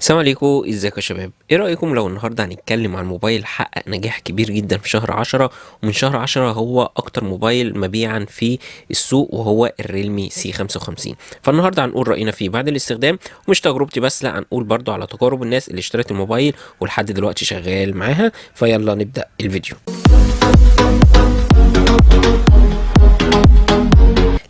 السلام عليكم، ازيكم يا شباب؟ ايه رأيكم لو النهارده هنتكلم عن موبايل حقق نجاح كبير جدا في شهر 10، ومن شهر 10 هو اكتر موبايل مبيعا في السوق، وهو الريلمي سي 55. فالنهارده هنقول رأينا فيه بعد الاستخدام، ومش تجربتي بس، لا هنقول برضو على تجارب الناس اللي اشترت الموبايل ولحد دلوقتي شغال معاها. فيلا نبدأ الفيديو.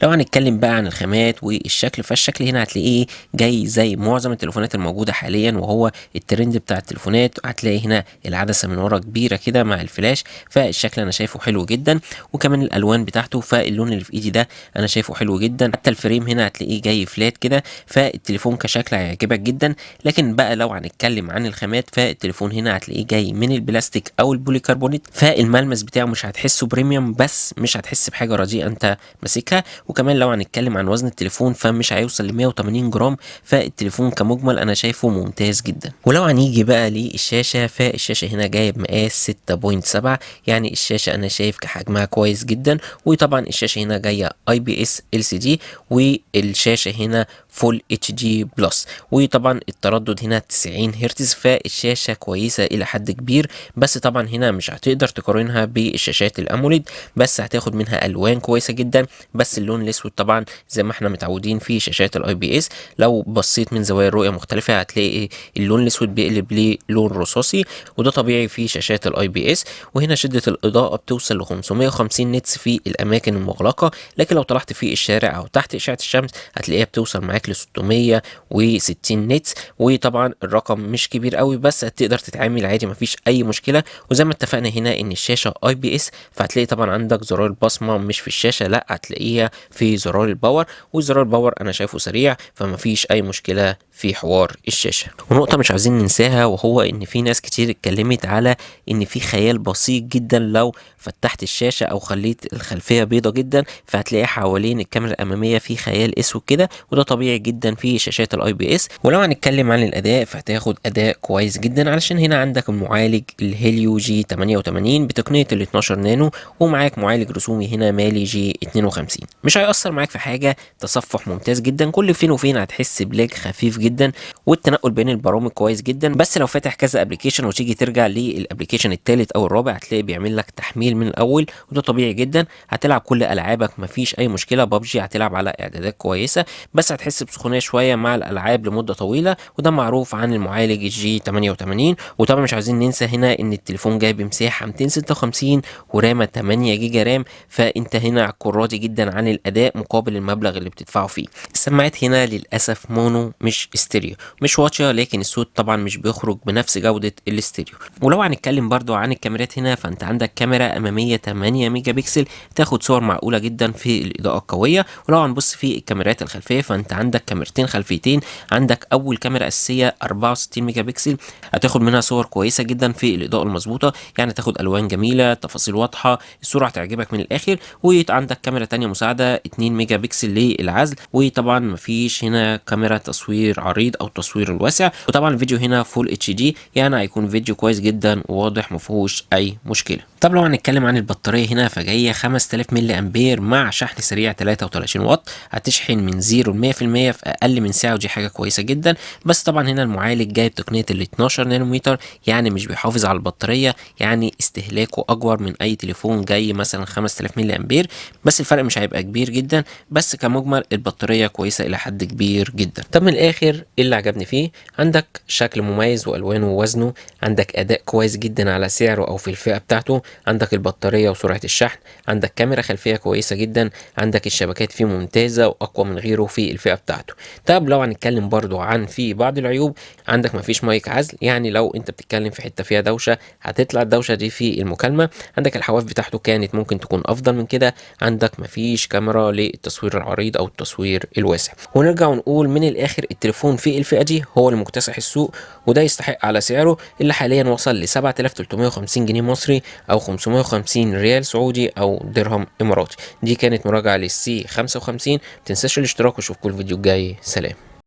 لو هنتكلم بقى عن الخامات والشكل، فالشكل هنا هتلاقيه جاي زي معظم التليفونات الموجودة حاليا، وهو الترند بتاع التليفونات. هتلاقي هنا العدسة من ورا كبيرة كده مع الفلاش، فالشكل انا شايفه حلو جدا. وكمان الالوان بتاعته، فاللون اللي في ايدي ده انا شايفه حلو جدا. حتى الفريم هنا هتلاقيه جاي فلات كده، فالتليفون كشكل هيعجبك جدا. لكن بقى لو هنتكلم عن الخامات، فالتليفون هنا هتلاقيه جاي من البلاستيك او البوليكربونات، فالملمس بتاعه مش هتحسه بريميوم، بس مش هتحس بحاجة رديئة انت ماسكها. وكمان لو هنتكلم عن وزن التليفون، فمش هيوصل ل 180 جرام، فالتليفون كمجمل انا شايفه ممتاز جدا. ولو هنيجي بقى للشاشه، فالشاشه هنا جايه بمقاس 6.7، يعني الشاشه انا شايف كحجمها كويس جدا. وطبعا الشاشه هنا جايه اي بي اس ال سي دي، والشاشه هنا فول اتش دي بلس. وطبعا التردد هنا 90 هرتز، فالشاشه كويسه الى حد كبير. بس طبعا هنا مش هتقدر تقارنها بالشاشات الاموليد، بس هتاخد منها الوان كويسه جدا. بس اللون الاسود طبعا زي ما احنا متعودين في شاشات الاي بي اس، لو بصيت من زوايا الرؤيه مختلفه هتلاقي اللون الاسود بيقلب للون رصاصي، وده طبيعي في شاشات الاي بي اس. وهنا شده الاضاءه بتوصل ل 550 نتس في الاماكن المغلقه، لكن لو طلعت في الشارع او تحت اشعه الشمس هتلاقيها بتوصل معاك ل 660 نتس. وطبعا الرقم مش كبير قوي، بس هتقدر تتعامل عادي مفيش اي مشكله. وزي ما اتفقنا هنا ان الشاشه اي بي اس، فهتلاقي طبعا عندك زرار البصمه مش في الشاشه، لا هتلاقيها في زرار الباور. وزرار الباور انا شايفه سريع، فمفيش اي مشكله في حوار الشاشه. ونقطه مش عايزين ننساها، وهو ان في ناس كتير اتكلمت على ان في خيال بسيط جدا لو فتحت الشاشه او خليت الخلفيه بيضه جدا، فهتلاقي حوالين الكاميرا الاماميه في خيال اسود كده، وده طبيعي جدا في شاشات الاي بي اس. ولو هنتكلم عن الاداء، فهتاخد اداء كويس جدا، علشان هنا عندك المعالج الهيليو جي 88 بتقنيه ال 12 نانو، ومعاك معالج رسومي هنا مالي جي 52. مش هيأثر معاك في حاجه، تصفح ممتاز جدا، كل فين وفين هتحس بلاج خفيف جدا، والتنقل بين البرامج كويس جدا. بس لو فاتح كذا ابلكيشن وتيجي ترجع للابلكيشن الثالث او الرابع، هتلاقي بيعمل لك تحميل من الاول، وده طبيعي جدا. هتلعب كل العابك مفيش اي مشكله. ببجي هتلعب على اعدادات كويسه، بس هتحس بسخونيه شويه مع الالعاب لمده طويله، وده معروف عن المعالج الجي 88. وطبعا مش عايزين ننسى هنا ان التليفون جاي بمساحه 256 ورامه 8 جيجا رام، فانت هنا راضي جدا عن الاداء مقابل المبلغ اللي بتدفعه فيه. السماعات هنا للاسف مونو مش استيريو، مش واطيه، لكن الصوت طبعا مش بيخرج بنفس جوده الاستيريو. ولو هنتكلم برضو عن الكاميرات هنا، فانت عندك كاميرا اماميه 8 ميجا بكسل، تاخد صور معقوله جدا في الاضاءه القويه. ولو هنبص في الكاميرات الخلفيه، فانت عندك كاميرتين خلفيتين. عندك اول كاميرا اساسيه 64 ميجا بكسل، هتاخد منها صور كويسه جدا في الاضاءه المظبوطه، يعني تاخد الوان جميله، تفاصيل واضحه، الصوره هتعجبك من الاخر. وعندك كاميرا تانية مساعده 2 ميجا بكسل للعزل. وطبعا مفيش هنا كاميرا تصوير عريض او تصوير الواسع. وطبعا الفيديو هنا فول اتش دي، يعني هيكون فيديو كويس جدا وواضح مفيهوش اي مشكله. طب لو هنتكلم عن البطاريه هنا، فجايه 5000 ملي امبير مع شحن سريع 33 واط، هتشحن من 0 ل 100% في اقل من ساعه، ودي حاجه كويسه جدا. بس طبعا هنا المعالج جاي بتقنيه ال 12 نانومتر، يعني مش بيحافظ على البطاريه، يعني استهلاكه اكبر من اي تليفون جاي مثلا 5000 ملي امبير، بس الفرق مش هيبقى كبير جدا. بس كمجمل البطاريه كويسه الى حد كبير جدا. طب من الاخر ايه اللي عجبني فيه؟ عندك شكل مميز والوانه ووزنه، عندك اداء كويس جدا على سعره او في الفئه بتاعته، عندك البطاريه وسرعه الشحن، عندك كاميرا خلفيه كويسه جدا، عندك الشبكات فيه ممتازه واقوى من غيره في الفئه بتاعته. طب لو هنتكلم برضو عن في بعض العيوب، عندك مفيش مايك عزل، يعني لو انت بتتكلم في حته فيها دوشه هتطلع الدوشه دي في المكالمه. عندك الحواف بتاعته كانت ممكن تكون افضل من كده. عندك مفيش كاميرا للتصوير العريض او التصوير الواسع. ونرجع ونقول من الاخر التليفون في الفئه دي هو اللي مكتسح السوق، وده يستحق على سعره اللي حاليا وصل ل 7350 جنيه مصري، او 550 ريال سعودي او درهم اماراتي. دي كانت مراجعه للسي 55. متنساش الاشتراك، واشوفكم الفيديو الجاي. سلام.